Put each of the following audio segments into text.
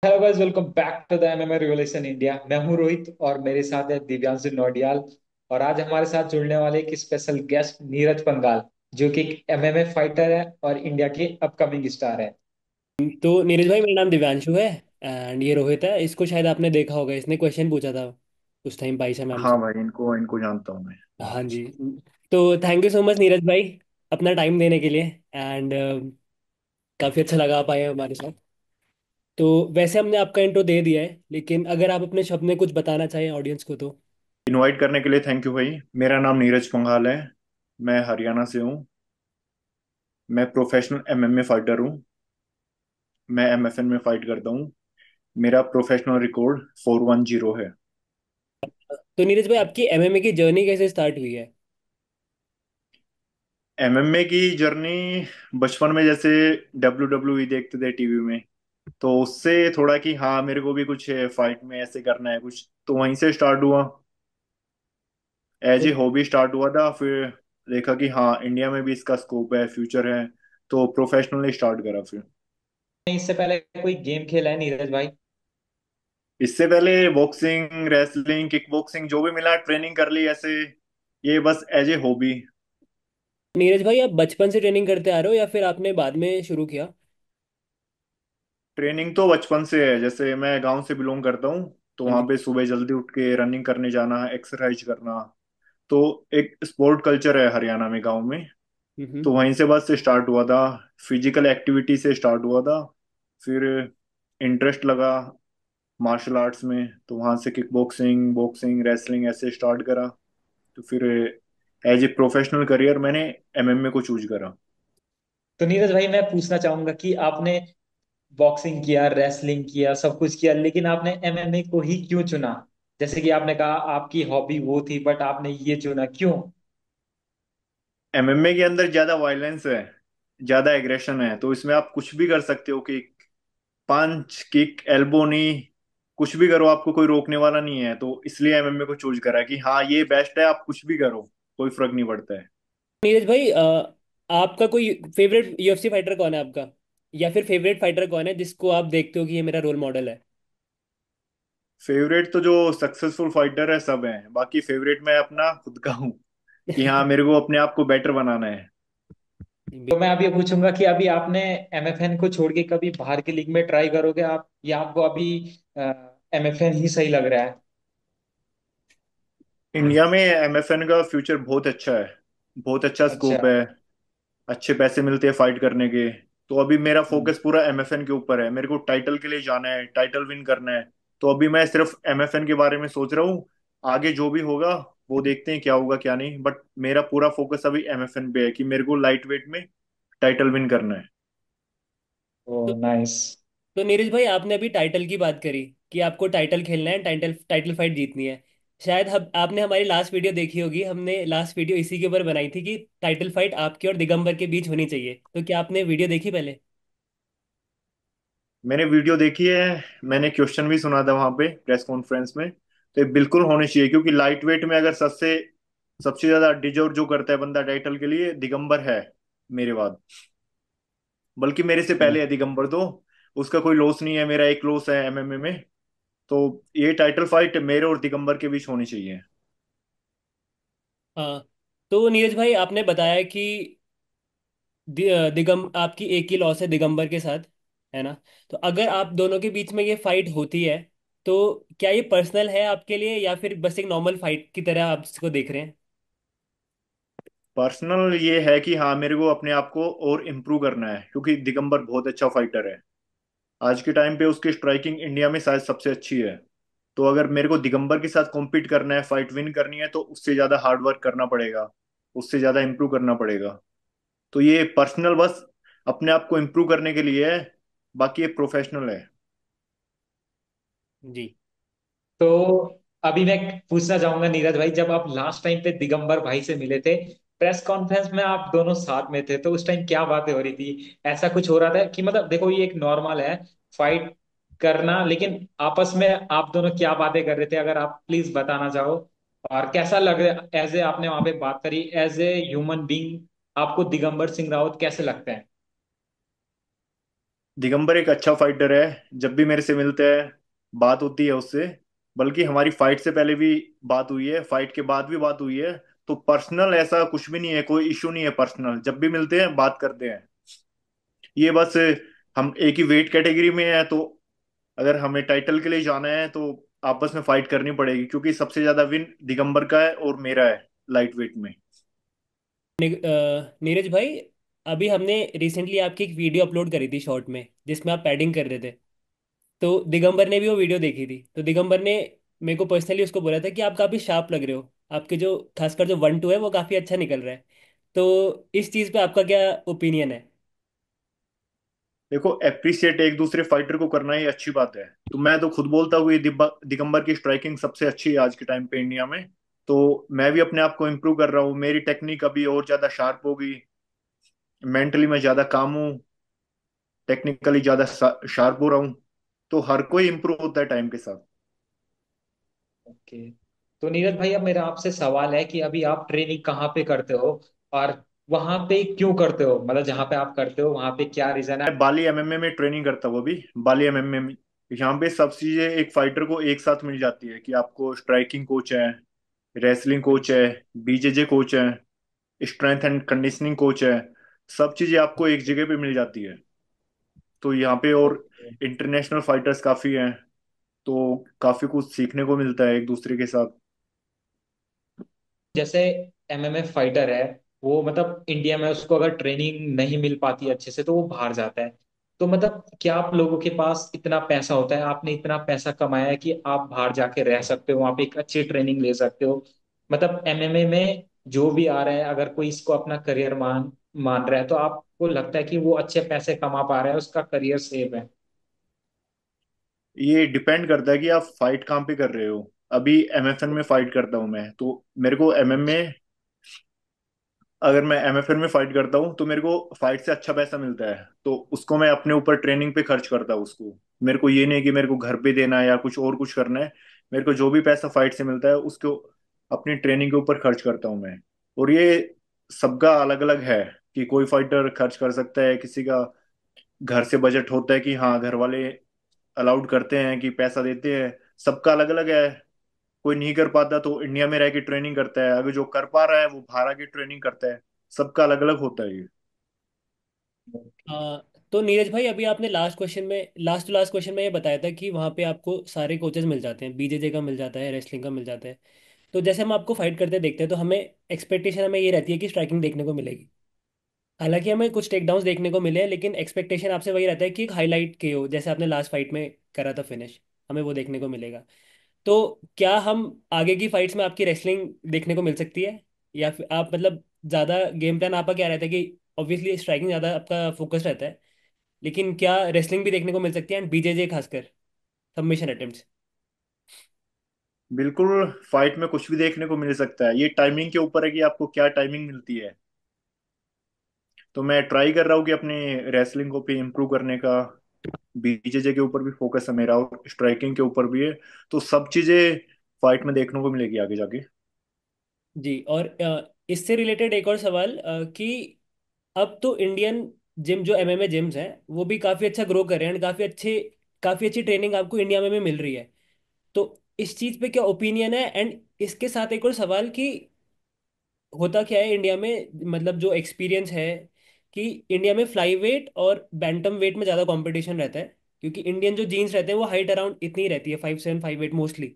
Hello guys, welcome back to the MMA revolution India. मैं हूं रोहित और मेरे साथ है दिव्यांशु नौडियाल। और आज हमारे साथ जुड़ने वाले एक स्पेशल गेस्ट नीरज पंगाल, जो कि एक एमएमए फाइटर है और इंडिया के अपकमिंग स्टार है। तो नीरज भाई, मेरा नाम दिव्यांशु है। एंड ये रोहित है। इसको शायद आपने देखा होगा, इसने क्वेश्चन पूछा था उस टाइम पाइसा मैम हाँ से। भाई, इनको इनको जानता हूँ मैं। हाँ जी। तो thank you so much Neeraj भाई, अपना टाइम देने के लिए। एंड काफ़ी अच्छा लगा आप आए हमारे साथ। तो वैसे हमने आपका इंट्रो दे दिया है, लेकिन अगर आप अपने शब्द में कुछ बताना चाहें ऑडियंस को तो। इनवाइट करने के लिए थैंक यू भाई। मेरा नाम नीरज पंघाल है। मैं हरियाणा से हूँ। मैं प्रोफेशनल एमएमए फाइटर हूँ। मैं एमएफएन में फाइट करता हूँ। मेरा प्रोफेशनल रिकॉर्ड 410 है। तो नीरज भाई, आपकी एमएमए की जर्नी कैसे स्टार्ट हुई है? एमएमए की जर्नी बचपन में जैसे डब्ल्यू डब्ल्यू ई देखते थे टीवी में, तो उससे थोड़ा कि हाँ मेरे को भी कुछ फाइट में ऐसे करना है कुछ, तो वहीं से स्टार्ट हुआ। एज तो ए हॉबी स्टार्ट हुआ था, फिर देखा कि हाँ इंडिया में भी इसका स्कोप है, फ्यूचर है, तो प्रोफेशनली स्टार्ट करा फिर। इससे पहले कोई गेम खेला है नीरज भाई? इससे पहले बॉक्सिंग, रेसलिंग, किक बॉक्सिंग जो भी मिला ट्रेनिंग कर ली ऐसे, ये बस एज ए हॉबी। नीरज भाई, आप बचपन से ट्रेनिंग करते आ रहे हो या फिर आपने बाद में शुरू किया? ट्रेनिंग तो बचपन से है, जैसे मैं गांव से बिलोंग करता हूँ, तो हाँ वहाँ जी। पे सुबह जल्दी उठ के रनिंग करने जाना, एक्सरसाइज करना, तो एक स्पोर्ट कल्चर है हरियाणा में गांव में। हम्म। तो वहीं से बस स्टार्ट हुआ था। फिजिकल एक्टिविटी से स्टार्ट हुआ था। फिर इंटरेस्ट लगा मार्शल आर्ट्स में, तो वहां से किक बॉक्सिंग, बॉक्सिंग, रेसलिंग ऐसे स्टार्ट करा। तो फिर एज ए प्रोफेशनल करियर मैंने एमएमए को चूज करा। तो नीरज भाई, मैं पूछना चाहूंगा कि आपने बॉक्सिंग किया, रेसलिंग किया, सब कुछ किया, लेकिन आपने एमएमए को ही क्यों चुना? जैसे कि आपने कहा आपकी हॉबी वो थी, बट आपने ये चुना क्यों? एमएमए के अंदर ज्यादा वायलेंस है, ज्यादा एग्रेशन है, तो इसमें आप कुछ भी कर सकते हो कि पंच, किक, एल्बो नी, कुछ भी करो, आपको कोई रोकने वाला नहीं है। तो इसलिए एमएमए को चूज करा कि हाँ ये बेस्ट है, आप कुछ भी करो, कोई फर्क नहीं पड़ता है। नीरज भाई, आपका कोई फेवरेट यूएफसी फाइटर कौन है आपका? या फिर फेवरेट फाइटर कौन है जिसको आप देखते हो कि ये मेरा रोल मॉडल है? फेवरेट तो जो सक्सेसफुल फाइटर है सब हैं, बाकी फेवरेट मैं अपना खुद का हूँ कि हाँ मेरे को अपने आप को बेटर बनाना है। तो मैं अभी ये पूछूंगा कि अभी आपने एमएफएन को छोड़ के कभी बाहर की लीग में ट्राई करोगे आप, या आपको अभी एमएफएन ही सही लग रहा है? इंडिया में एमएफएन का फ्यूचर बहुत अच्छा है, बहुत अच्छा अच्छा। स्कोप है, अच्छे पैसे मिलते हैं फाइट करने के। तो अभी मेरा फोकस पूरा एमएफएन के ऊपर है, मेरे को टाइटल के लिए जाना है, टाइटल विन करना है। तो अभी मैं सिर्फ एमएफएन के बारे में सोच रहा हूँ। आगे जो भी होगा वो देखते हैं क्या होगा क्या नहीं, बट मेरा पूरा फोकस अभी एमएफएन पे है कि मेरे को लाइट वेट में टाइटल विन करना है। ओ नाइस। तो नीरज भाई, आपने अभी टाइटल की बात करी कि आपको टाइटल खेलना है, टाइटल टाइटल फाइट जीतनी है। शायद हम आपने हमारी लास्ट वीडियो देखी होगी। हमने लास्ट वीडियो इसी के ऊपर बनाई थी कि टाइटल फाइट आपके और दिगंबर के बीच होनी चाहिए। तो क्या आपने वीडियो देखी पहले? मैंने वीडियो देखी है, मैंने क्वेश्चन भी सुना था वहां पे प्रेस कॉन्फ्रेंस में। तो ये बिल्कुल होनी चाहिए, क्योंकि लाइट वेट में अगर सबसे सबसे ज्यादा डिजर्व जो करता है बंदा टाइटल के लिए, दिगंबर है मेरे बाद। बल्कि मेरे से पहले है दिगंबर तो। उसका कोई लॉस नहीं है, मेरा एक लॉस है एमएमए में। तो ये टाइटल फाइट मेरे और दिगंबर के बीच होनी चाहिए। हाँ। तो नीरज भाई, आपने बताया कि दिगम आपकी एक ही लॉस है दिगंबर के साथ, है ना? तो अगर आप दोनों के बीच में ये फाइट होती है, तो क्या ये पर्सनल है आपके लिए या फिर बस एक नॉर्मल फाइट की तरह आप इसको देख रहे हैं? पर्सनल ये है कि हाँ मेरे को अपने आप को और इम्प्रूव करना है, क्योंकि दिगंबर बहुत अच्छा फाइटर है। आज के टाइम पे उसकी स्ट्राइकिंग इंडिया में शायद सबसे अच्छी है। तो अगर मेरे को दिगंबर के साथ कॉम्पीट करना है, फाइट विन करनी है, तो उससे ज्यादा हार्ड वर्क करना पड़ेगा, उससे ज्यादा इम्प्रूव करना पड़ेगा। तो ये पर्सनल बस अपने आप को इम्प्रूव करने के लिए है, बाकी ये प्रोफेशनल है। जी। तो अभी मैं पूछना चाहूंगा नीरज भाई, जब आप लास्ट टाइम पे दिगंबर भाई से मिले थे, प्रेस कॉन्फ्रेंस में आप दोनों साथ में थे, तो उस टाइम क्या बातें हो रही थी? ऐसा कुछ हो रहा था कि, मतलब देखो ये एक नॉर्मल है फाइट करना, लेकिन आपस में आप दोनों क्या बातें कर रहे थे, अगर आप प्लीज बताना चाहो। और कैसा लग रहा, एज ए आपने वहां पे बात करी, एज ए ह्यूमन बीइंग आपको दिगंबर सिंह रावत कैसे लगते हैं? दिगंबर एक अच्छा फाइटर है, जब भी मेरे से मिलते हैं बात होती है उससे। बल्कि हमारी फाइट से पहले भी बात हुई है, फाइट के बाद भी बात हुई है। तो पर्सनल ऐसा कुछ भी नहीं है, कोई इशू नहीं है पर्सनल, जब भी मिलते हैं बात करते हैं। ये बस हम एक ही वेट कैटेगरी में है, तो अगर हमें टाइटल के लिए जाना है तो आपस में फाइट करनी पड़ेगी, क्योंकि सबसे ज्यादा विन दिगंबर का है और मेरा है लाइट वेट में। नीरज भाई, अभी हमने रिसेंटली आपकी एक वीडियो अपलोड करी थी शॉर्ट में, जिसमें आप पैडिंग कर रहे थे। तो दिगंबर ने भी वो वीडियो देखी थी, तो दिगंबर ने मेरे को पर्सनली उसको बोला था कि आप काफ़ी शार्प लग रहे हो, आपके जो खासकर जो 1-2 है वो काफ़ी अच्छा निकल रहा है। तो इस चीज़ पे आपका क्या ओपिनियन है? देखो, अप्रिशिएट एक दूसरे फाइटर को करना ही अच्छी बात है। तो मैं तो खुद बोलता हूँ ये दिगंबर की स्ट्राइकिंग सबसे अच्छी है आज के टाइम पे इंडिया में। तो मैं भी अपने आप को इम्प्रूव कर रहा हूँ, मेरी टेक्निक अभी और ज्यादा शार्प होगी। मेंटली मैं ज्यादा काम हूँ, टेक्निकली ज्यादा शार्प हो रहा हूँ। तो हर कोई इम्प्रूव होता है टाइम के साथ। ओके। तो नीरज भाई, अब मेरा आपसे सवाल है कि अभी आप ट्रेनिंग कहाँ पे करते हो, और वहां पे क्यों करते हो? मतलब जहाँ पे आप करते हो वहां पे क्या रीजन है? मैं बाली एमएमए में ट्रेनिंग करता हूँ अभी। बाली एमएमए में यहाँ पे सब चीजें एक फाइटर को एक साथ मिल जाती है, कि आपको स्ट्राइकिंग कोच है, रेसलिंग कोच है, अच्छा। बीजेजे कोच है, स्ट्रेंथ एंड कंडीशनिंग कोच है। सब चीजें आपको एक जगह पे मिल जाती है। तो यहाँ पे और ओके। इंटरनेशनल फाइटर्स काफी हैं, तो काफी कुछ सीखने को मिलता है एक दूसरे के साथ। जैसे एमएमए फाइटर है, वो मतलब इंडिया में उसको अगर ट्रेनिंग नहीं मिल पाती अच्छे से तो वो बाहर जाता है। तो मतलब क्या आप लोगों के पास इतना पैसा होता है, आपने इतना पैसा कमाया है कि आप बाहर जाके रह सकते हो, वहां पे एक अच्छी ट्रेनिंग ले सकते हो? मतलब एमएमए में जो भी आ रहा है, अगर कोई इसको अपना करियर मान मान रहा है, तो आपको लगता है कि वो अच्छे पैसे कमा पा रहा है, उसका करियर सेफ है? ये डिपेंड करता है कि आप फाइट कहाँ पे कर रहे हो। अभी एमएफएन में फाइट करता हूँ मैं, तो मेरे को एमएमए, अगर मैं एमएफएन में फाइट करता हूँ तो मेरे को फाइट से अच्छा पैसा मिलता है, तो उसको मैं अपने ऊपर ट्रेनिंग पे खर्च करता हूँ उसको। मेरे को ये नहीं कि मेरे को घर पे देना है या कुछ और कुछ करना है। मेरे को जो भी पैसा फाइट से मिलता है उसको अपनी ट्रेनिंग के ऊपर खर्च करता हूँ मैं। और ये सबका अलग अलग है, कि कोई फाइटर खर्च कर सकता है, किसी का घर से बजट होता है कि हाँ घर वाले अलाउड करते हैं कि पैसा देते हैं। सबका अलग अलग है। कोई नहीं कर पाता तो इंडिया में रह के ट्रेनिंग करता है, अगर जो कर पा रहा है वो बाहर आके ट्रेनिंग करता है। सबका अलग अलग होता है ये। तो नीरज भाई, अभी आपने लास्ट टू लास्ट क्वेश्चन में ये बताया था कि वहाँ पे आपको सारे कोचेस मिल जाते हैं, बीजेजे का मिल जाता है, रेसलिंग का मिल जाता है। तो जैसे हम आपको फाइट करते देखते हैं तो हमें एक्सपेक्टेशन हमें ये रहती है कि स्ट्राइकिंग देखने को मिलेगी। हालांकि हमें कुछ टेकडाउन्स देखने को मिले हैं, लेकिन एक्सपेक्टेशन आपसे वही रहता है कि एक हाईलाइट के हो, जैसे आपने लास्ट फाइट में करा था फिनिश, हमें वो देखने को मिलेगा। तो क्या हम आगे की फाइट्स में आपकी रेसलिंग देखने को मिल सकती है, या फिर आप मतलब ज़्यादा गेम प्लान आपका क्या रहता है कि ऑब्वियसली स्ट्राइकिंग ज़्यादा आपका फोकस रहता है, लेकिन क्या रेसलिंग भी देखने को मिल सकती है, एंड बीजेजे खासकर सबमिशन अटेम्प्ट्स? बिल्कुल, फाइट में कुछ भी देखने को मिल सकता है, ये टाइमिंग के ऊपर है कि आपको क्या टाइमिंग मिलती है। तो मैं ट्राई कर रहा हूँ कि अपने रेसलिंग को भी इम्प्रूव करने का। बीजेजे के ऊपर भी फोकस है मेरा और स्ट्राइकिंग के ऊपर भी है। तो सब चीजें फाइट में देखने को मिलेगी आगे जाके। जी। और इससे रिलेटेड एक और सवाल, कि अब तो इंडियन जिम जो एमएमए जिम्स हैं वो भी काफ़ी अच्छा ग्रो कर रहे हैं, एंड काफ़ी अच्छी ट्रेनिंग आपको इंडिया में भी मिल रही है। तो इस चीज़ पे क्या ओपिनियन है? एंड इसके साथ एक और सवाल कि होता क्या है इंडिया में, मतलब जो एक्सपीरियंस है कि इंडिया में फ्लाई वेट और बैंटम वेट में ज़्यादा कंपटीशन रहता है, क्योंकि इंडियन जो जीन्स रहते हैं वो हाइट अराउंड इतनी ही रहती है, 5'7", 5'8" मोस्टली।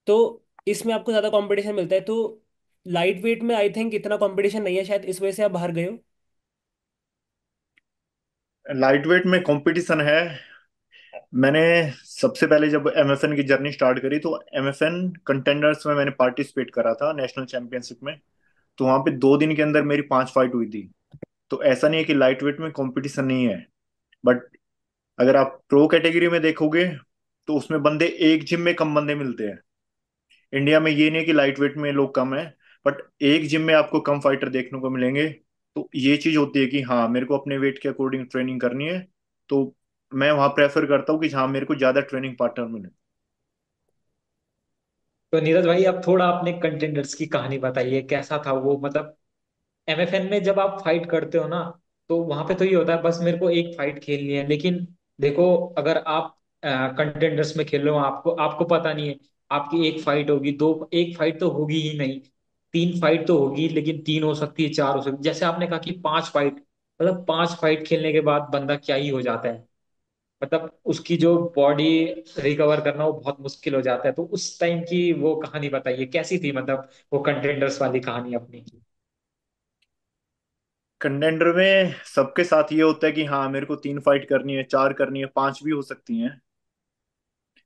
तो इसमें आपको ज़्यादा कंपटीशन मिलता है। तो लाइट वेट में आई थिंक इतना कंपटीशन नहीं है, शायद इस वजह से आप बाहर गए हो। लाइट वेट में कंपटीशन है। मैंने सबसे पहले जब एमएफएन की जर्नी स्टार्ट करी तो एमएफएन कंटेंडर्स में मैंने पार्टिसिपेट करा था नेशनल चैंपियनशिप में। तो वहां पे 2 दिन के अंदर मेरी 5 फाइट हुई थी। तो ऐसा नहीं है कि लाइट वेट में कंपटीशन नहीं है। बट अगर आप प्रो कैटेगरी में देखोगे तो उसमें बंदे एक जिम में कम बंदे मिलते हैं। इंडिया में ये नहीं है कि लाइट वेट में लोग कम है, बट एक जिम में आपको कम फाइटर देखने को मिलेंगे। तो ये चीज होती है कि हाँ मेरे को अपने वेट के अकॉर्डिंग ट्रेनिंग करनी है। तो मैं वहां प्रेफर करता हूँ कि हाँ मेरे को ज्यादा ट्रेनिंग पार्टनर मिले। तो नीरज भाई, अब थोड़ा अपने कंटेंडर्स की कहानी बताइए, कैसा था वो? मतलब एमएफएन में जब आप फाइट करते हो ना, तो वहां पे तो ये होता है बस मेरे को एक फाइट खेलनी है। लेकिन देखो, अगर आप कंटेंडर्स में खेल रहे हो, आपको आपको पता नहीं है आपकी एक फाइट होगी, दो, एक फाइट तो होगी ही नहीं, तीन फाइट तो होगी, लेकिन तीन हो सकती है, चार हो सकती है। जैसे आपने कहा कि पांच फाइट, मतलब पांच फाइट खेलने के बाद बंदा क्या ही हो जाता है, मतलब उसकी जो बॉडी रिकवर करना वो बहुत मुश्किल हो जाता है। तो उस टाइम की वो कहानी बताइए कैसी थी, मतलब वो कंटेंडर्स वाली कहानी अपनी। कंटेंडर में सबके साथ ये होता है कि हाँ मेरे को 3 फाइट करनी है, 4 करनी है, 5 भी हो सकती हैं।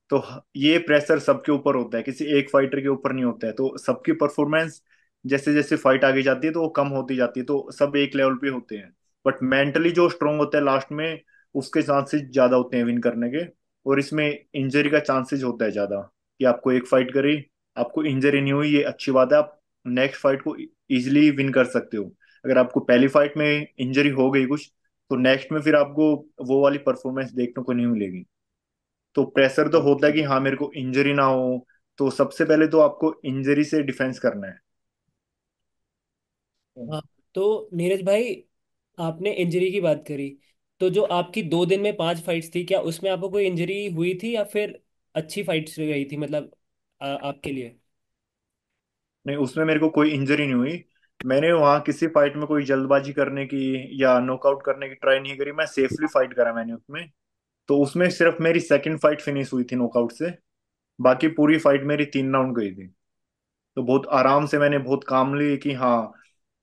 तो ये प्रेशर सबके ऊपर होता है, किसी एक फाइटर के ऊपर नहीं होता है। तो सबकी परफॉर्मेंस जैसे जैसे फाइट आगे जाती है तो वो कम होती जाती है, तो सब एक लेवल पे होते हैं। बट मेंटली जो स्ट्रांग होता है लास्ट में, उसके चांसेस ज्यादा होते हैं विन करने के। और इसमें इंजरी का चांसेस होता है ज्यादा, कि आपको एक फाइट करी, आपको इंजरी नहीं हुई, ये अच्छी बात है, आप नेक्स्ट फाइट को इजिली विन कर सकते हो। अगर आपको पहली फाइट में इंजरी हो गई कुछ, तो नेक्स्ट में फिर आपको वो वाली परफॉर्मेंस देखने को नहीं मिलेगी। तो प्रेशर तो होता है ओके। कि हाँ मेरे को इंजरी ना हो। तो सबसे पहले तो आपको इंजरी से डिफेंस करना है। हाँ। तो नीरज भाई, आपने इंजरी की बात करी, तो जो आपकी 2 दिन में 5 फाइट्स थी, क्या उसमें आपको कोई इंजरी हुई थी या फिर अच्छी फाइट्स गई थी, मतलब आपके लिए? नहीं, उसमें मेरे को कोई इंजरी नहीं हुई। मैंने वहाँ किसी फाइट में कोई जल्दबाजी करने की या नॉकआउट करने की ट्राई नहीं करी, मैं सेफली फाइट करा मैंने उसमें। तो उसमें सिर्फ मेरी सेकंड फाइट फिनिश हुई थी नॉकआउट से। बाकी पूरी फाइट मेरी 3 राउंड गई थी। तो बहुत आराम से मैंने, बहुत कामली, कि हाँ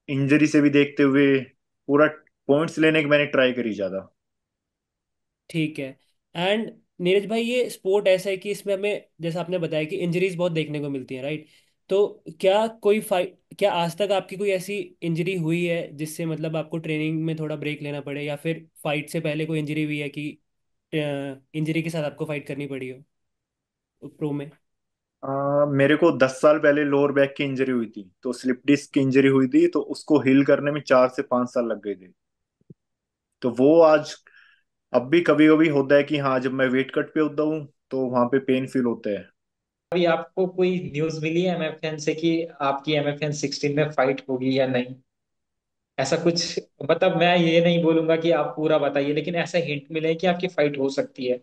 इंजरी से भी देखते हुए पूरा पॉइंट्स लेने की मैंने ट्राई करी ज्यादा। ठीक है। एंड नीरज भाई, ये स्पोर्ट ऐसा है कि इसमें हमें, जैसा आपने बताया कि इंजरीज बहुत देखने को मिलती हैं, राइट? तो क्या आज तक आपकी कोई ऐसी इंजरी हुई है जिससे मतलब आपको ट्रेनिंग में थोड़ा ब्रेक लेना पड़े, या फिर फाइट से पहले कोई इंजरी हुई है कि इंजरी के साथ आपको फाइट करनी पड़ी हो प्रो में? मेरे को 10 साल पहले लोअर बैक की इंजरी हुई थी, तो स्लिप डिस्क की इंजरी हुई थी, तो उसको हील करने में 4 से 5 साल लग गए थे। तो वो आज अब भी कभी कभी होता है कि हाँ जब मैं वेट कट पे होता हूँ तो वहां पे पेन फील होता है। अभी आपको कोई न्यूज मिली है एमएफएन से कि आपकी एमएफएन 16 में फाइट होगी या नहीं? ऐसा कुछ, मतलब मैं ये नहीं बोलूंगा कि आप पूरा बताइए, लेकिन ऐसा हिंट मिले कि आपकी फाइट हो सकती है।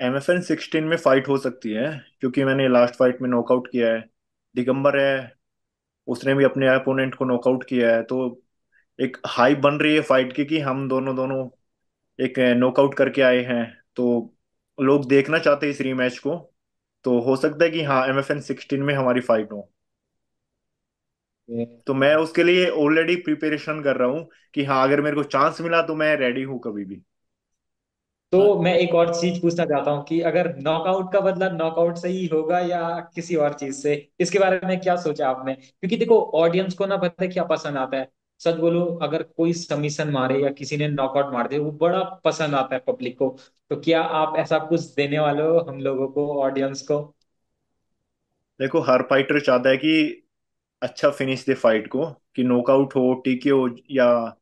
MFN 16 में फाइट हो सकती है, क्योंकि मैंने लास्ट फाइट में नॉकआउट किया है। दिगंबर है, उसने भी अपने अपोनेंट को नॉकआउट किया है। तो एक हाइप बन रही है फाइट की कि हम दोनों दोनों एक नॉकआउट करके आए हैं। तो लोग देखना चाहते हैं इस रीमैच को। तो हो सकता है कि हाँ MFN 16 में हमारी फाइट हो। तो मैं उसके लिए ऑलरेडी प्रिपरेशन कर रहा हूँ, कि हाँ अगर मेरे को चांस मिला तो मैं रेडी हूँ कभी भी। हाँ। तो मैं एक और चीज पूछना चाहता हूँ कि अगर नॉकआउट का बदला नॉकआउट से ही होगा या किसी और चीज से, इसके बारे में क्या सोचा आपने? क्योंकि देखो, ऑडियंस को ना पता है क्या पसंद आता है। सच बोलो, अगर कोई सबमिशन मारे या किसी ने नॉकआउट मार दे, वो बड़ा पसंद आता है पब्लिक को। तो क्या आप ऐसा कुछ देने वाले हो हम लोगों को, ऑडियंस को? देखो हर फाइटर चाहता है कि अच्छा फिनिश दे फाइट को, कि नॉकआउट हो, टीके हो, या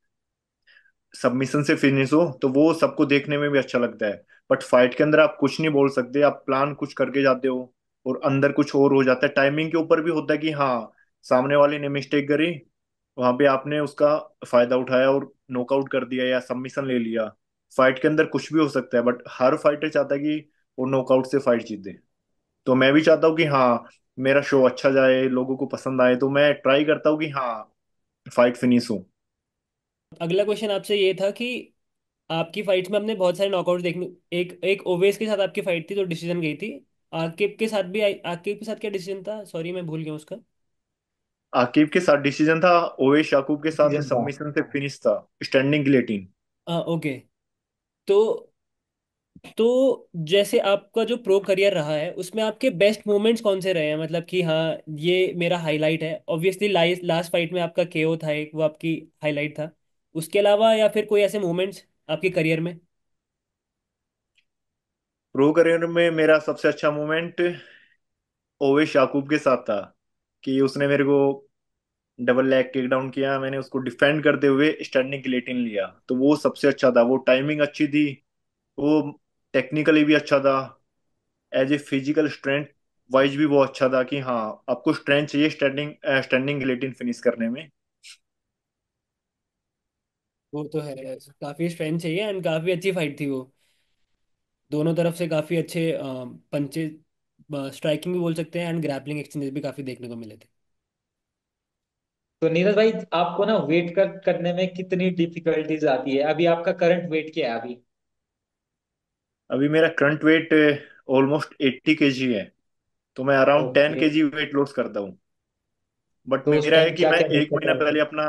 सबमिशन से फिनिश हो, तो वो सबको देखने में भी अच्छा लगता है। बट फाइट के अंदर आप कुछ नहीं बोल सकते, आप प्लान कुछ करके जाते हो और अंदर कुछ और हो जाता है। टाइमिंग के ऊपर भी होता है कि हाँ सामने वाले ने मिस्टेक करी, वहां पे आपने उसका फायदा उठाया और नॉकआउट कर दिया या सबमिशन ले लिया। फाइट के अंदर कुछ भी हो सकता है, बट हर फाइटर चाहता है कि वो नॉकआउट से फाइट जीते। तो मैं भी चाहता हूँ कि हाँ मेरा शो अच्छा जाए, लोगों को पसंद आए, तो मैं ट्राई करता हूँ कि हाँ फाइट फिनिश हो। अगला क्वेश्चन आपसे ये था कि आपकी फाइट्स में हमने बहुत सारे नॉकआउट देखने, एक एक ओवेस के साथ आपकी फाइट थी जो डिसीजन गई थी। आकिब के साथ भी आकिब के साथ क्या डिसीजन था, सॉरी मैं भूल गया उसका। आकिब के साथ डिसीजन था, ओवेश याकूब के साथ सीजन था। सबमिशन से फिनिश था, स्टैंडिंग गिलेटिन। ओके। तो जैसे आपका जो प्रो करियर रहा है उसमें आपके बेस्ट मोमेंट्स कौन से रहे हैं, मतलब कि हाँ ये मेरा हाईलाइट है? ऑब्वियसली लास्ट फाइट में आपका केओ था एक, वो आपकी हाईलाइट था। उसके अलावा या फिर कोई ऐसे मोमेंट्स आपके करियर में? प्रो करियर में मेरा सबसे अच्छा मोमेंट ओवेश याकूब के साथ था, कि उसने मेरे को डबल लेग किक डाउन किया, मैंने उसको डिफेंड करते हुए स्टैंडिंग गिलेटिन लिया। तो वो सबसे अच्छा था, वो टाइमिंग अच्छी थी, वो टेक्निकली भी अच्छा था, as a physical strength wise भी वो अच्छा था, कि हाँ आपको स्ट्रेंथ चाहिए स्टैंडिंग स्टैंडिंग गिलेटिन फिनिश करने में। वो तो है, काफी स्ट्रेंथ चाहिए एंड काफी अच्छी फाइट थी वो। दोनों तरफ से काफी अच्छे पंचे, स्ट्राइकिंग भी बोल सकते हैं एंड ग्रैपलिंग एक्सचेंजेस भी काफी देखने को मिले थे। तो नीरज भाई, आपको ना वेट कट करने में कितनी डिफिकल्टीज आती है? अभी आपका करंट वेट क्या है अभी? अभी मेरा करंट वेट ऑलमोस्ट 80 kg है। तो मैं अराउंड टेन ओके। के जी वेट लॉस करता हूँ। बट तो उस मेरा है टाइम कि क्या मैं क्या एक दिक्कत महीना आती पहले है? अपना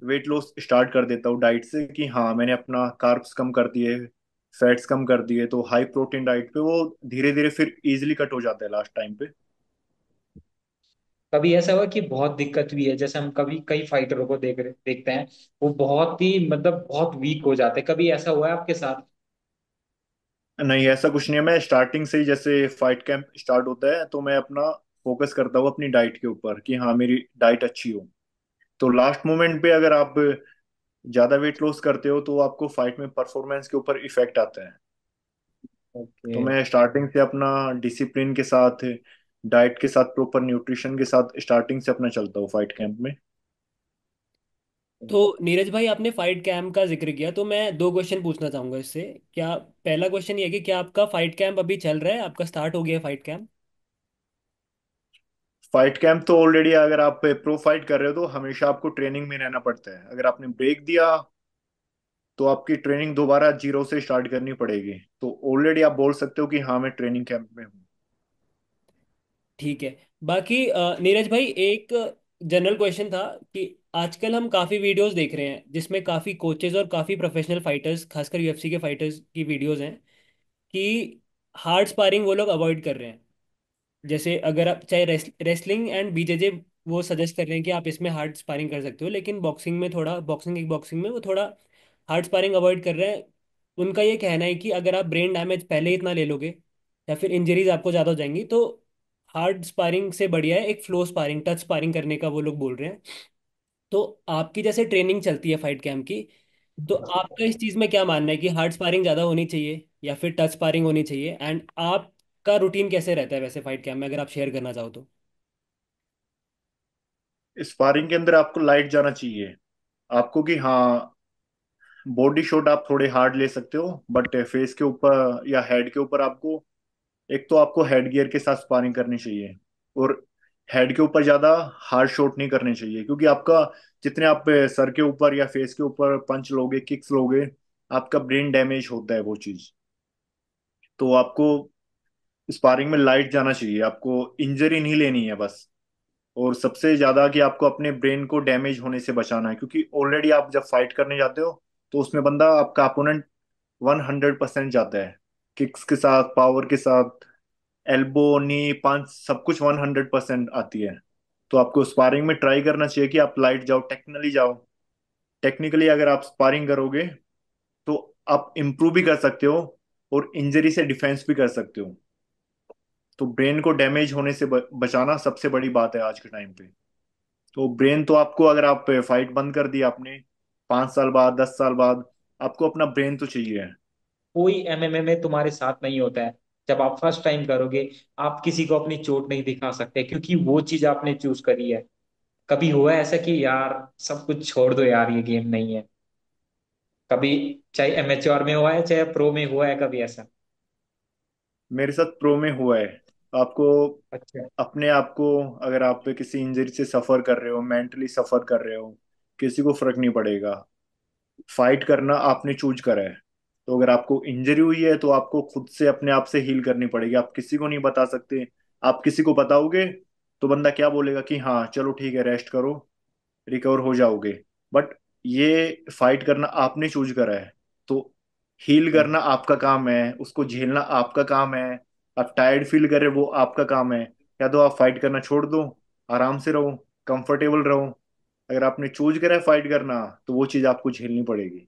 वेट लॉस स्टार्ट कर देता हूँ डाइट से, कि हाँ मैंने अपना कार्ब्स कम कर दिए, फैट्स कम कर दिए, तो हाई प्रोटीन डाइट पे वो धीरे धीरे फिर इजीली कट हो जाता है लास्ट टाइम पे। कभी ऐसा हुआ कि बहुत दिक्कत हुई है? जैसे हम कभी कई फाइटरों को देखते हैं, वो बहुत ही मतलब बहुत वीक हो जाते हैं। कभी ऐसा हुआ है आपके साथ? नहीं, ऐसा कुछ नहीं है। मैं स्टार्टिंग से ही, जैसे फाइट कैंप स्टार्ट होता है तो मैं अपना फोकस करता हूँ अपनी डाइट के ऊपर, कि हाँ मेरी डाइट अच्छी हो। तो लास्ट मोमेंट पे अगर आप ज्यादा वेट लॉस करते हो तो आपको फाइट में परफॉर्मेंस के ऊपर इफेक्ट आता है। तो ओके। मैं स्टार्टिंग से अपना डिसिप्लिन के साथ, डाइट के साथ, प्रॉपर न्यूट्रिशन के साथ स्टार्टिंग से अपना चलता हूँ फाइट कैंप में। तो नीरज भाई, आपने फाइट कैंप का जिक्र किया तो मैं दो क्वेश्चन पूछना चाहूंगा इससे। क्या, पहला क्वेश्चन ये है कि क्या आपका फाइट कैंप अभी चल रहा है, आपका स्टार्ट हो गया है फाइट कैंप? फाइट कैंप तो ऑलरेडी, अगर आप प्रो फाइट कर रहे हो तो हमेशा आपको ट्रेनिंग में रहना पड़ता है। अगर आपने ब्रेक दिया तो आपकी ट्रेनिंग दोबारा जीरो से स्टार्ट करनी पड़ेगी। तो ऑलरेडी आप बोल सकते हो कि हाँ मैं ट्रेनिंग कैंप में हूँ। ठीक है। बाकी नीरज भाई, एक जनरल क्वेश्चन था कि आजकल हम काफ़ी वीडियोस देख रहे हैं जिसमें काफ़ी कोचेस और काफ़ी प्रोफेशनल फाइटर्स, खासकर यूएफसी के फाइटर्स की वीडियोस हैं कि हार्ड स्पारिंग वो लोग अवॉइड कर रहे हैं। जैसे अगर आप चाहे रेसलिंग एंड बीजेजे, वो सजेस्ट कर रहे हैं कि आप इसमें हार्ड स्पारिंग कर सकते हो, लेकिन बॉक्सिंग में थोड़ा, बॉक्सिंग किक बॉक्सिंग में वो थोड़ा हार्ड स्पारिंग अवॉइड कर रहे हैं। उनका ये कहना है कि अगर आप ब्रेन डैमेज पहले ही इतना ले लोगे या फिर इंजरीज आपको ज़्यादा हो जाएंगी, तो हार्ड स्पारिंग से बढ़िया है एक फ्लो स्पारिंग, टच स्पारिंग करने का वो लोग बोल रहे हैं। तो आपकी जैसे ट्रेनिंग चलती है फाइट कैंप की, तो आपका इस चीज़ में क्या मानना है कि हार्ड स्पारिंग ज़्यादा होनी चाहिए या फिर टच स्पारिंग होनी चाहिए? एंड आपका रूटीन कैसे रहता है वैसे फाइट कैंप में, अगर आप शेयर करना चाहो तो? स्पारिंग के अंदर आपको लाइट जाना चाहिए। आपको कि हाँ बॉडी शॉट आप थोड़े हार्ड ले सकते हो, बट फेस के ऊपर या हेड के ऊपर आपको, एक तो आपको हेड गियर के साथ स्पारिंग करनी चाहिए। और हेड के ऊपर ज्यादा हार्ड शॉट नहीं करने चाहिए, क्योंकि आपका जितने आप सर के ऊपर या फेस के ऊपर पंच लोगे, किक्स लोगे, आपका ब्रेन डैमेज होता है वो चीज। तो आपको स्पारिंग में लाइट जाना चाहिए, आपको इंजरी नहीं लेनी है बस। और सबसे ज्यादा कि आपको अपने ब्रेन को डैमेज होने से बचाना है, क्योंकि ऑलरेडी आप जब फाइट करने जाते हो तो उसमें बंदा, आपका अपोनेंट 100% जाता है, किक्स के साथ, पावर के साथ, एल्बो, नी, पंच, सब कुछ 100% आती है। तो आपको स्पारिंग में ट्राई करना चाहिए कि आप लाइट जाओ, टेक्निकली जाओ। टेक्निकली अगर आप स्पारिंग करोगे तो आप इम्प्रूव भी कर सकते हो और इंजरी से डिफेंस भी कर सकते हो। तो ब्रेन को डैमेज होने से बचाना सबसे बड़ी बात है आज के टाइम पे। तो ब्रेन तो आपको, अगर आप फाइट बंद कर दी आपने, 5 साल बाद, 10 साल बाद, आपको अपना ब्रेन तो चाहिए। कोई एमएमए में तुम्हारे साथ नहीं होता है। जब आप फर्स्ट टाइम करोगे, आप किसी को अपनी चोट नहीं दिखा सकते, क्योंकि वो चीज आपने चूज करी है। कभी हुआ है ऐसा कि यार सब कुछ छोड़ दो यार, ये गेम नहीं है? कभी, चाहे एमेच्योर में हुआ है चाहे प्रो में हुआ है, कभी ऐसा? मेरे साथ प्रो में हुआ है। आपको अच्छा। अपने आप को, अगर आप किसी इंजरी से सफर कर रहे हो, मेंटली सफर कर रहे हो, किसी को फर्क नहीं पड़ेगा। फाइट करना आपने चूज करा है। तो अगर आपको इंजरी हुई है तो आपको खुद से, अपने आप से हील करनी पड़ेगी। आप किसी को नहीं बता सकते। आप किसी को बताओगे तो बंदा क्या बोलेगा कि हाँ चलो ठीक है, रेस्ट करो, रिकवर हो जाओगे। बट ये फाइट करना आपने चूज करा है। तो हील करना आपका काम है, उसको झेलना आपका काम है। आप टायर्ड फील कर रहे हो, वो आपका काम है। या तो आप फाइट करना छोड़ दो, आराम से रहो, कंफर्टेबल रहो। अगर आपने चूज करा है फाइट करना तो वो चीज आपको झेलनी पड़ेगी।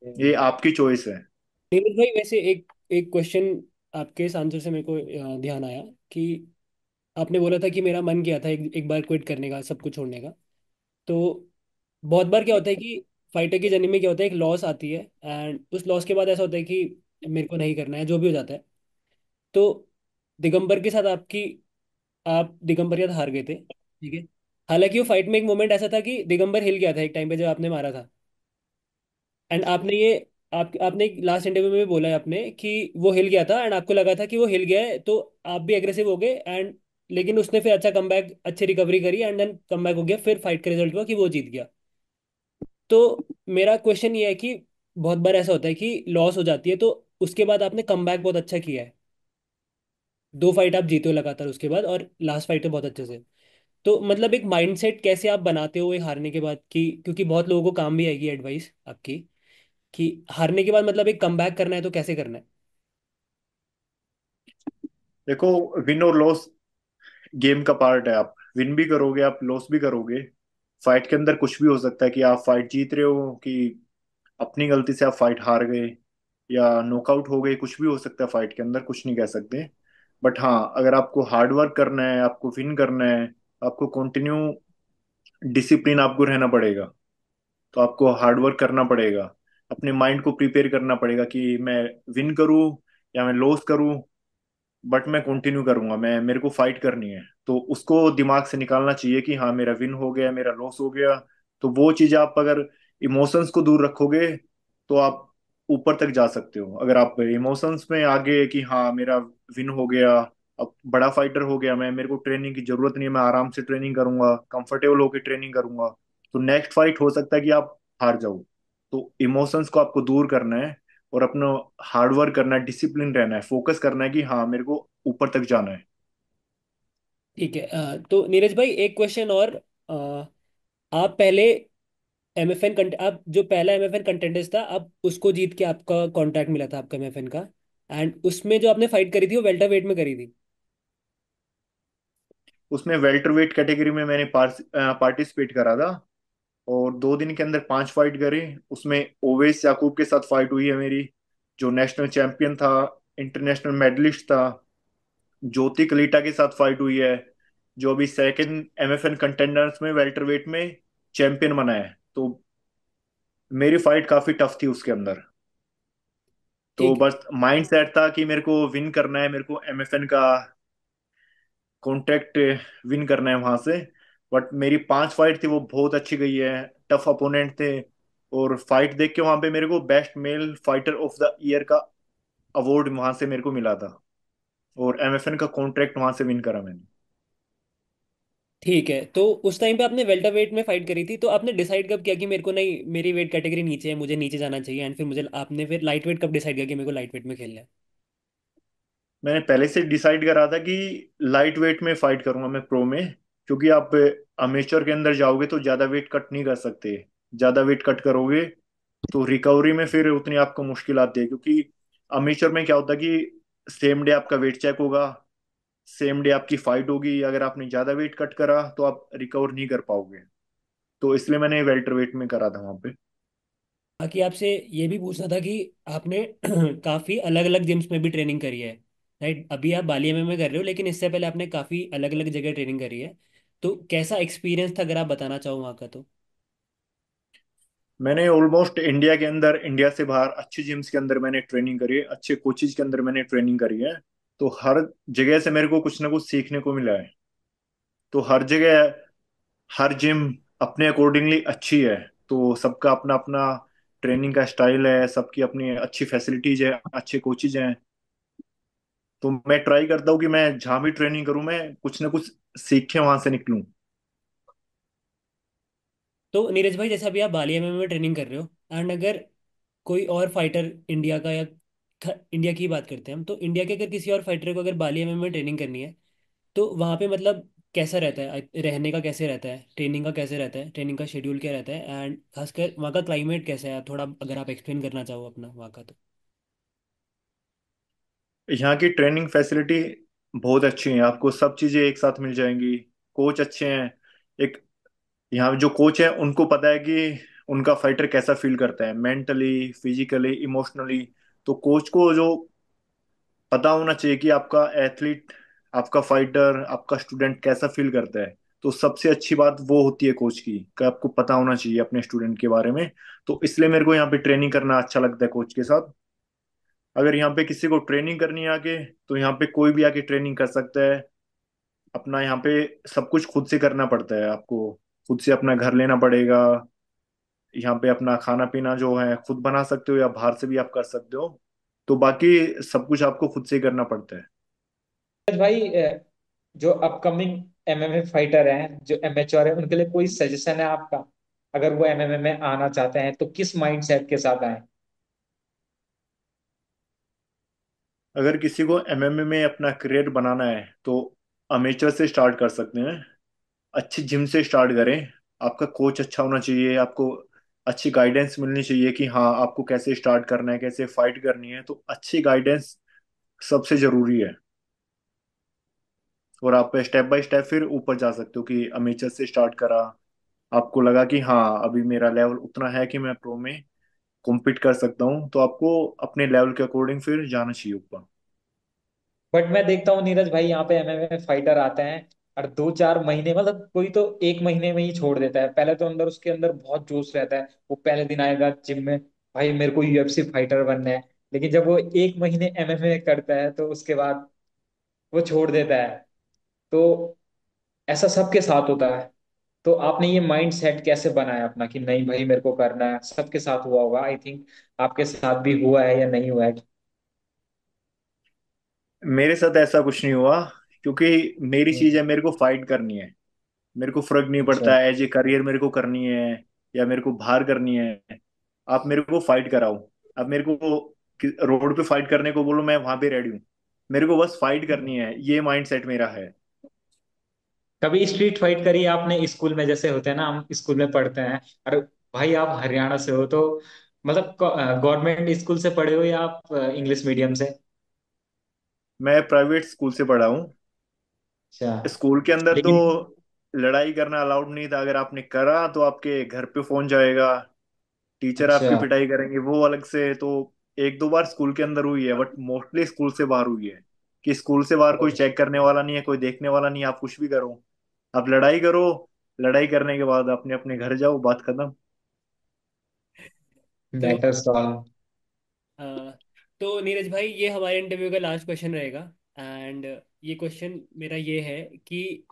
ये आपकी चॉइस है। नीरज भाई, वैसे एक एक क्वेश्चन आपके इस आंसर से मेरे को ध्यान आया कि आपने बोला था कि मेरा मन किया था एक बार क्विट करने का, सब कुछ छोड़ने का। तो बहुत बार क्या होता है कि फाइटर की जर्नी में क्या होता है, एक लॉस आती है एंड उस लॉस के बाद ऐसा होता है कि मेरे को नहीं करना है, जो भी हो जाता है। तो दिगंबर के साथ आपकी, आप दिगंबर के साथ हार गए थे, ठीक है। हालांकि वो फाइट में एक मोमेंट ऐसा था कि दिगंबर हिल गया था एक टाइम पे जब आपने मारा था। एंड आपने ये आपने लास्ट इंटरव्यू में भी बोला है आपने कि वो हिल गया था एंड आपको लगा था कि वो हिल गया है, तो आप भी एग्रेसिव हो गए एंड लेकिन उसने फिर अच्छा कमबैक, अच्छी रिकवरी करी एंड देन कमबैक हो गया, फिर फाइट का रिजल्ट हुआ कि वो जीत गया। तो मेरा क्वेश्चन ये है कि बहुत बार ऐसा होता है कि लॉस हो जाती है, तो उसके बाद आपने कमबैक बहुत अच्छा किया है। दो फाइट आप जीते हो लगातार उसके बाद, और लास्ट फाइट तो बहुत अच्छे से। तो मतलब एक माइंडसेट कैसे आप बनाते हो ये हारने के बाद, कि क्योंकि बहुत लोगों को काम भी आएगी एडवाइस आपकी, कि हारने के बाद मतलब एक कमबैक करना है तो कैसे करना है। देखो, विन और लॉस गेम का पार्ट है। आप विन भी करोगे, आप लॉस भी करोगे। फाइट के अंदर कुछ भी हो सकता है, कि आप फाइट जीत रहे हो, कि अपनी गलती से आप फाइट हार गए, या नॉकआउट हो गए। कुछ भी हो सकता है फाइट के अंदर, कुछ नहीं कह सकते। बट हाँ, अगर आपको हार्ड वर्क करना है, आपको विन करना है, आपको कंटिन्यू डिसिप्लिन आपको रहना पड़ेगा। तो आपको हार्ड वर्क करना पड़ेगा, अपने माइंड को प्रिपेयर करना पड़ेगा कि मैं विन करूं या मैं लॉस करूं, बट मैं कंटिन्यू करूंगा, मैं मेरे को फाइट करनी है। तो उसको दिमाग से निकालना चाहिए कि हाँ, मेरा विन हो गया, मेरा लॉस हो गया। तो वो चीज आप अगर इमोशंस को दूर रखोगे, तो आप ऊपर तक जा सकते हो। अगर आप इमोशंस में आगे कि हाँ, मेरा विन हो गया, अब बड़ा फाइटर हो गया मैं, मेरे को ट्रेनिंग की जरूरत नहीं है, मैं आराम से ट्रेनिंग करूंगा, कंफर्टेबल होकर ट्रेनिंग करूंगा, तो नेक्स्ट फाइट हो सकता है कि आप हार जाओ। तो इमोशंस को आपको दूर करना है, और अपना हार्ड वर्क करना है, डिसिप्लिन रहना है, फोकस करना है कि हाँ, मेरे को ऊपर तक जाना है। ठीक है। तो नीरज भाई एक क्वेश्चन और। आप पहले एमएफएन आप जो पहला एमएफएन कंटेंडेंस था, आप उसको जीत के आपका कॉन्ट्रैक्ट मिला था आपका एमएफएन का। एंड उसमें जो आपने फाइट करी थी वो वेल्टर वेट में करी थी। उसमें वेल्टरवेट कैटेगरी में मैंने पार्टिसिपेट करा था, और 2 दिन के अंदर 5 फाइट करी। उसमें ओवेस याकूब के साथ फाइट हुई है मेरी, जो नेशनल चैंपियन था, इंटरनेशनल मेडलिस्ट था। ज्योति कलीटा के साथ फाइट हुई है, जो अभी सेकंड एमएफएन कंटेंडर्स में वेल्टरवेट में चैंपियन बना है। तो मेरी फाइट काफी टफ थी उसके अंदर। तो ठीक। बस माइंड सेट था कि मेरे को विन करना है, मेरे को एमएफएन का कॉन्ट्रैक्ट विन करना है वहां से। बट मेरी 5 फाइट थी, वो बहुत अच्छी गई है, टफ अपोनेंट थे। और फाइट देख के वहां पे मेरे को best male fighter of the year का अवार्ड वहां से मेरे को मिला था, और एमएफएन का कॉन्ट्रैक्ट वहां से विन करा मैंने। ठीक है, तो उस टाइम पे आपने वेल्टर वेट में फाइट करी थी, तो आपने डिसाइड कब किया कि मेरे को नहीं, मेरी वेट कैटेगरी नीचे है, मुझे नीचे जाना चाहिए, एंड फिर मुझे आपने फिर लाइट वेट कब डिसाइड किया कि मेरे को लाइट वेट में खेलना है। मैंने पहले से डिसाइड करा था कि लाइट वेट में फाइट करूंगा मैं प्रो में, क्योंकि आप अमेचर के अंदर जाओगे तो ज्यादा वेट कट नहीं कर सकते। ज्यादा वेट कट करोगे तो रिकवरी में फिर उतनी आपको मुश्किल आती है, क्योंकि अमेचर में क्या होता है कि सेम डे आपका वेट चेक होगा, सेम डे आपकी फाइट होगी। अगर आपने ज्यादा वेट कट करा तो आप रिकवर नहीं कर पाओगे। तो इसलिए मैंने वेल्टर वेट में करा था वहां पे। बाकी आपसे ये भी पूछना था कि आपने काफ़ी अलग अलग जिम्स में भी ट्रेनिंग करी है, राइट? अभी आप बाली में कर रहे हो, लेकिन इससे पहले आपने काफ़ी अलग अलग जगह ट्रेनिंग करी है। तो कैसा एक्सपीरियंस था अगर आप बताना चाहो वहाँ का तो। मैंने ऑलमोस्ट इंडिया के अंदर, इंडिया से बाहर अच्छे जिम्स के अंदर मैंने ट्रेनिंग करी है, अच्छे कोचिज के अंदर मैंने ट्रेनिंग करी है। तो हर जगह से मेरे को कुछ ना कुछ सीखने को मिला है। तो हर जगह, हर जिम अपने अकॉर्डिंगली अच्छी है। तो सबका अपना अपना ट्रेनिंग का स्टाइल है, सबकी अपनी अच्छी फैसिलिटीज है, अच्छे कोचिज हैं। तो मैं ट्राई करता हूँ कि मैं जहाँ भी ट्रेनिंग करूँ, मैं कुछ ना कुछ सीख के वहां से निकलूँ। तो नीरज भाई जैसे अभी आप बाली में ट्रेनिंग कर रहे हो, एंड अगर कोई और फाइटर इंडिया का, या इंडिया की बात करते हैं हम, तो इंडिया के अगर किसी और फाइटर को अगर बाली में ट्रेनिंग करनी है, तो वहाँ पे मतलब कैसा रहता है, रहने का कैसे रहता है, ट्रेनिंग का कैसे रहता है, ट्रेनिंग का शेड्यूल क्या रहता है, एंड खासकर वहाँ का क्लाइमेट कैसा है, थोड़ा अगर आप एक्सप्लेन करना चाहो अपना वहाँ का तो। यहाँ की ट्रेनिंग फैसिलिटी बहुत अच्छी है, आपको सब चीजें एक साथ मिल जाएंगी। कोच अच्छे हैं। एक यहाँ जो कोच है, उनको पता है कि उनका फाइटर कैसा फील करता है, मेंटली, फिजिकली, इमोशनली। तो कोच को जो पता होना चाहिए कि आपका एथलीट, आपका फाइटर, आपका स्टूडेंट कैसा फील करता है। तो सबसे अच्छी बात वो होती है कोच की, कि आपको पता होना चाहिए अपने स्टूडेंट के बारे में। तो इसलिए मेरे को यहाँ पे ट्रेनिंग करना अच्छा लगता है कोच के साथ। अगर यहाँ पे किसी को ट्रेनिंग करनी है आके, तो यहाँ पे कोई भी आके ट्रेनिंग कर सकता है, अपना यहाँ पे सब कुछ खुद से करना पड़ता है आपको। खुद से अपना घर लेना पड़ेगा। यहाँ पे अपना खाना पीना जो है खुद बना सकते हो या बाहर से भी आप कर सकते हो। तो बाकी सब कुछ आपको खुद से ही करना पड़ता है। भाई जो अपकमिंग एमएमए फाइटर हैं, जो एमेच्योर है, उनके लिए कोई सजेशन है आपका? अगर वो एमएमए में आना चाहते हैं तो किस माइंडसेट के साथ आए? अगर किसी को एमएमए में अपना करियर बनाना है तो अमेचर से स्टार्ट कर सकते हैं। अच्छी जिम से स्टार्ट करें। आपका कोच अच्छा होना चाहिए। आपको अच्छी गाइडेंस मिलनी चाहिए कि हाँ आपको कैसे स्टार्ट करना है, कैसे फाइट करनी है। तो अच्छी गाइडेंस सबसे जरूरी है। और आप स्टेप बाय स्टेप फिर ऊपर जा सकते हो कि अमेचर से स्टार्ट करा, आपको लगा कि हाँ अभी मेरा लेवल उतना है कि मैं प्रो में कॉम्पीट कर सकता हूँ, तो आपको अपने लेवल के अकॉर्डिंग फिर जाना चाहिए ऊपर। बट मैं देखता हूँ नीरज भाई, यहाँ पे एमएमए फाइटर आते हैं और 2-4 महीने, मतलब कोई तो 1 महीने में ही छोड़ देता है। पहले तो अंदर उसके अंदर बहुत जोश रहता है, वो पहले दिन आएगा जिम में, भाई मेरे को यूएफसी फाइटर बनना है। लेकिन जब वो 1 महीने एमएमए करता है तो उसके बाद वो छोड़ देता है। तो ऐसा सबके साथ होता है। तो आपने ये माइंड सेट कैसे बनाया अपना कि नहीं भाई मेरे को करना है? सबके साथ हुआ होगा आई थिंक, आपके साथ भी हुआ है या नहीं हुआ है? मेरे साथ ऐसा कुछ नहीं हुआ, क्योंकि मेरी चीज हम्म, है, मेरे को फाइट करनी है। मेरे को फर्क नहीं अच्छा। पड़ता एज ए करियर मेरे को करनी है या मेरे को बाहर करनी है। आप मेरे को फाइट कराओ। अब मेरे को रोड पे फाइट करने को बोलो, मैं वहां पे रेडी हूँ। मेरे को बस फाइट करनी है, ये माइंड सेट मेरा है। कभी स्ट्रीट फाइट करी आपने स्कूल में? जैसे होते हैं ना, हम स्कूल में पढ़ते हैं। अरे भाई आप हरियाणा से हो तो मतलब गवर्नमेंट स्कूल से पढ़े हो या आप इंग्लिश मीडियम से? मैं प्राइवेट स्कूल से पढ़ा हूँ। अच्छा। स्कूल के अंदर तो लेकिन लड़ाई करना अलाउड नहीं था। अगर आपने करा तो आपके घर पे फोन जाएगा, टीचर अच्छा। आपकी पिटाई करेंगे, वो अलग से। तो एक दो बार स्कूल के अंदर हुई है, बट मोस्टली स्कूल से बाहर हुई है। कि स्कूल से बाहर कोई चेक करने वाला नहीं है, कोई देखने वाला नहीं है, आप कुछ भी करो। आप लड़ाई करो, लड़ाई करने के बाद अपने अपने घर जाओ, बात खत्म। तो मैटर सॉल्व। तो नीरज भाई, ये हमारे इंटरव्यू का लास्ट क्वेश्चन रहेगा। एंड ये क्वेश्चन मेरा ये है कि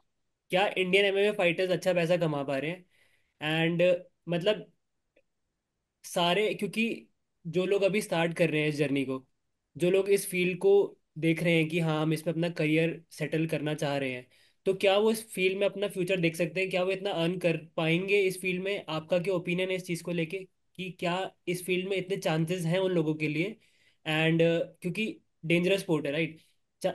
क्या इंडियन एमएमए फाइटर्स अच्छा पैसा कमा पा रहे हैं? एंड मतलब सारे, क्योंकि जो लोग अभी स्टार्ट कर रहे हैं इस जर्नी को, जो लोग इस फील्ड को देख रहे हैं कि हाँ हम इसमें अपना करियर सेटल करना चाह रहे हैं, तो क्या वो इस फील्ड में अपना फ्यूचर देख सकते हैं? क्या वो इतना अर्न कर पाएंगे इस फील्ड में? आपका क्या ओपिनियन है इस चीज़ को लेके कि क्या इस फील्ड में इतने चांसेस हैं उन लोगों के लिए? एंड क्योंकि डेंजरस स्पोर्ट है, राइट?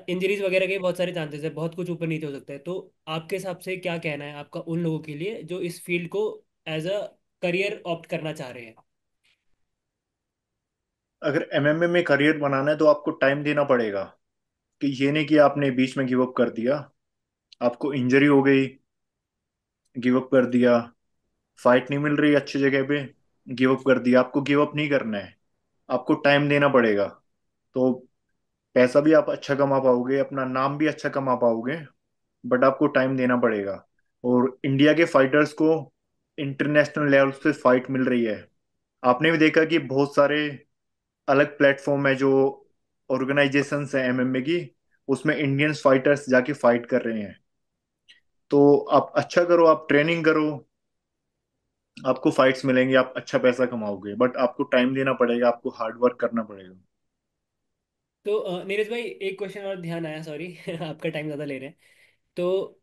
इंजरीज वगैरह के बहुत सारे चांसेस है, बहुत कुछ ऊपर नीचे हो सकता है। तो आपके हिसाब से क्या कहना है आपका उन लोगों के लिए जो इस फील्ड को एज अ करियर ऑप्ट करना चाह रहे हैं? अगर एमएमए में करियर बनाना है तो आपको टाइम देना पड़ेगा। कि ये नहीं कि आपने बीच में गिव अप कर दिया, आपको इंजरी हो गई, गिव अप कर दिया, फाइट नहीं मिल रही अच्छी जगह पे, गिव अप कर दिया। आपको गिव अप नहीं करना है, आपको टाइम देना पड़ेगा। तो पैसा भी आप अच्छा कमा पाओगे, अपना नाम भी अच्छा कमा पाओगे, बट आपको टाइम देना पड़ेगा। और इंडिया के फाइटर्स को इंटरनेशनल लेवल पे फाइट मिल रही है। आपने भी देखा कि बहुत सारे अलग प्लेटफॉर्म है जो ऑर्गेनाइजेशंस है एमएमए की, उसमें इंडियंस फाइटर्स जाके फाइट कर रहे हैं। तो आप अच्छा करो, आप ट्रेनिंग करो, आपको फाइट्स मिलेंगी, आप अच्छा पैसा कमाओगे, बट आपको टाइम देना पड़ेगा, आपको हार्ड वर्क करना पड़ेगा। तो नीरज भाई, एक क्वेश्चन और ध्यान आया, सॉरी आपका टाइम ज़्यादा ले रहे हैं। तो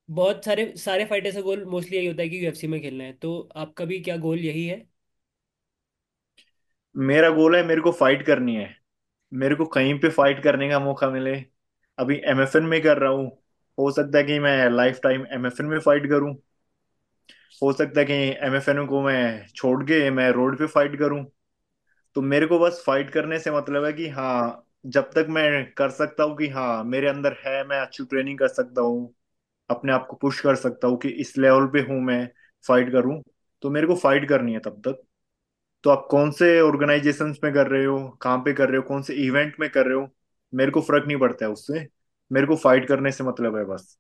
बहुत सारे सारे फाइटर्स का गोल मोस्टली यही होता है कि यूएफसी में खेलना है, तो आपका भी क्या गोल यही है? मेरा गोल है, मेरे को फाइट करनी है। मेरे को कहीं पे फाइट करने का मौका मिले। अभी एमएफएन में कर रहा हूँ, हो सकता है कि मैं लाइफ टाइम एमएफएन में फाइट करूँ। हो सकता है कि एमएफएन को मैं छोड़ के मैं रोड पे फाइट करूँ। तो मेरे को बस फाइट करने से मतलब है कि हाँ, जब तक मैं कर सकता हूँ कि हाँ मेरे अंदर है, मैं अच्छी ट्रेनिंग कर सकता हूँ, अपने आप को पुश कर सकता हूँ कि इस लेवल पे हूँ मैं, फाइट करूँ। तो मेरे को फाइट करनी है तब तक। तो आप कौन से ऑर्गेनाइजेशंस में कर रहे हो, कहाँ पे कर रहे हो, कौन से इवेंट में कर रहे हो, मेरे को फर्क नहीं पड़ता है उससे। मेरे को फाइट करने से मतलब है बस।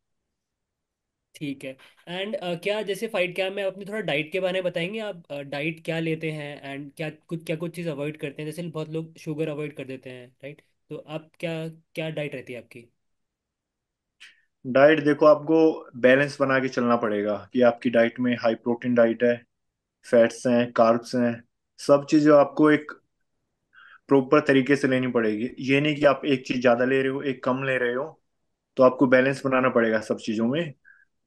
ठीक है। एंड क्या जैसे फाइट, क्या मैं अपनी थोड़ा डाइट के बारे में बताएंगे आप? डाइट क्या लेते हैं एंड क्या कुछ चीज़ अवॉइड करते हैं? जैसे बहुत लोग शुगर अवॉइड कर देते हैं, राइट? तो आप क्या क्या डाइट रहती है आपकी? डाइट देखो, आपको बैलेंस बना के चलना पड़ेगा कि आपकी डाइट में हाई प्रोटीन डाइट है, फैट्स हैं, कार्ब्स हैं, सब चीज़ें आपको एक प्रॉपर तरीके से लेनी पड़ेगी। ये नहीं कि आप एक चीज़ ज़्यादा ले रहे हो, एक कम ले रहे हो। तो आपको बैलेंस बनाना पड़ेगा सब चीज़ों में।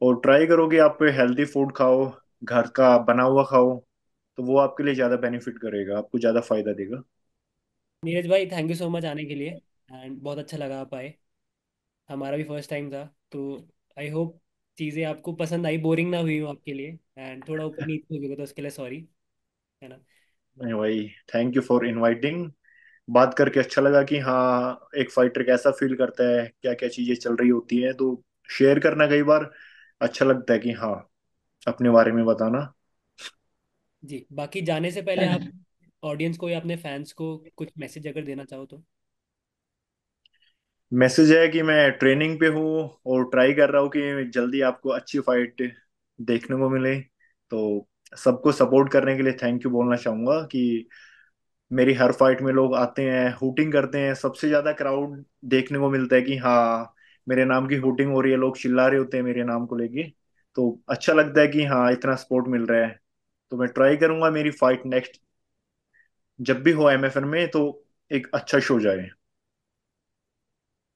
और ट्राई करो कि आप हेल्दी फूड खाओ, घर का बना हुआ खाओ। तो वो आपके लिए ज़्यादा बेनिफिट करेगा, आपको ज़्यादा फायदा देगा। नीरज भाई, थैंक यू सो मच आने के लिए। एंड बहुत अच्छा लगा आप आए। हमारा भी फर्स्ट टाइम था, तो आई होप चीज़ें आपको पसंद आई, बोरिंग ना हुई हो आपके लिए। एंड थोड़ा ऊपर नीचे हो गया तो उसके लिए सॉरी, है ना। नहीं भाई, थैंक यू फॉर इनवाइटिंग। बात करके अच्छा लगा कि हाँ, एक फाइटर कैसा फील करता है, क्या क्या चीजें चल रही होती हैं, तो शेयर करना कई बार अच्छा लगता है कि हाँ, अपने बारे में बताना। जी, बाकी जाने से पहले आप ऑडियंस को या अपने फैंस को कुछ मैसेज अगर देना चाहो तो। मैसेज है कि मैं ट्रेनिंग पे हूँ और ट्राई कर रहा हूँ कि जल्दी आपको अच्छी फाइट देखने को मिले। तो सबको सपोर्ट करने के लिए थैंक यू बोलना चाहूंगा कि मेरी हर फाइट में लोग आते हैं, हूटिंग करते हैं, सबसे ज्यादा क्राउड देखने को मिलता है कि हाँ, मेरे नाम की हूटिंग हो रही है, लोग चिल्ला रहे होते हैं मेरे नाम को लेके। तो अच्छा लगता है कि हाँ, इतना सपोर्ट मिल रहा है। तो मैं ट्राई करूंगा मेरी फाइट नेक्स्ट जब भी हो एमएफएन में तो एक अच्छा शो जाए।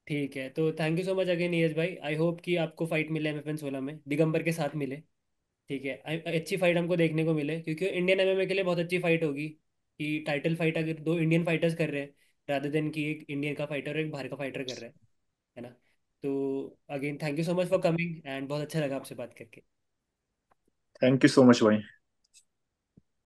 ठीक है, तो thank you so much again Neeraj भाई। आई होप कि आपको फाइट मिले एमएफएन 16 में दिगंबर के साथ मिले। ठीक है, अच्छी फाइट हमको देखने को मिले, क्योंकि इंडियन एमएमए के लिए बहुत अच्छी फाइट होगी कि टाइटल फाइट अगर दो इंडियन फाइटर्स कर रहे हैं, रादर देन कि एक इंडियन का फाइटर और एक बाहर का फाइटर कर रहे हैं, है ना। तो again thank you so much for coming, and बहुत अच्छा लगा आपसे बात करके। थैंक यू सो मच भाई।